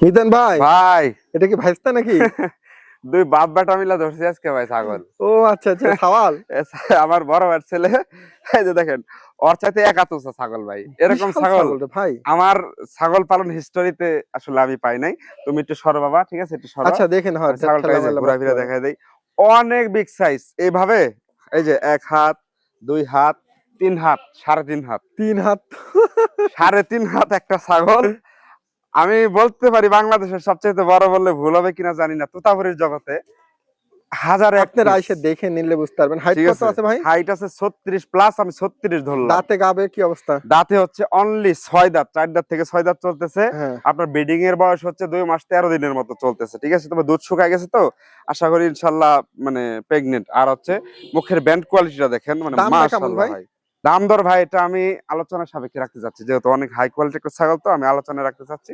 মিজান ভাই, ভাই এটা কি ভাইস্তা নাকি? দুই বাপ বেটা মিলা ধরছি আজকে ভাই ছাগল। ও আচ্ছা আচ্ছা, সাওয়াল। আমার বড় ভাইয়ের ছেলে, এই যে দেখেন, ওর চাইতে একাত উঁচা ছাগল ভাই। এরকম বিশাল ছাগল ছাগল রে ভাই। আমার ছাগল পালন হিস্টোরিতে আসলে আমি পাই নাই। তুমি একটু সরো বাবা, ঠিক আছে, একটু সরো। আচ্ছা দেখেন, হ্যাঁ আমি ছাগলটা ঠেলা এই যে মেলা ঘুরা বাঁচতে ফিরা পারে। দেখাই দেই। অনেক বিগ সাইজ এইভাবে, এই যে 1 হাত 2 হাত 3 হাত 3.5 হাত 3 হাত। 3.5 হাত একটা ছাগল। আমি বলতে পারি বাংলাদেশের সবচেয়ে বড় বললে ভুল হবে কিনা জানি না, তোতাপুরীর জগতে হাজারে এক আপনারা পিস। এসে দেখে নিলে বুঝতে পারবেন। হাইট ঠিক কত আছে, আছে ভাই? হাইট আছে 36 প্লাস, আমি 36 ধরলাম। দাঁতে গাবে কি অবস্থা? দাঁতে হচ্ছে অনলি 6 দাঁত, 4 দাঁত থেকে 6 দাঁত চলতেছে। হ্যাঁ। আপনার ব্রিডিং এর বয়স হচ্ছে 2 মাস 13 দিনের মতো চলতেছে, ঠিক আছে। তবে দুধ শুকায় গেছে তো, আশা করি ইনশাল্লাহ মানে প্রেগনেন্ট। আর হচ্ছে মুখের ব্যান্ড কোয়ালিটিটা দেখেন, মানে দামটা কেমন মাশাআল্লাহ ভাই? ভাই। দাম দর ভাই এটা আমি আলোচনার সাপেক্ষে রাখতে চাচ্ছি, যেহেতু অনেক হাই কোয়ালিটি একটা ছাগল, তো আমি আলোচনায় রাখতে চাচ্ছি।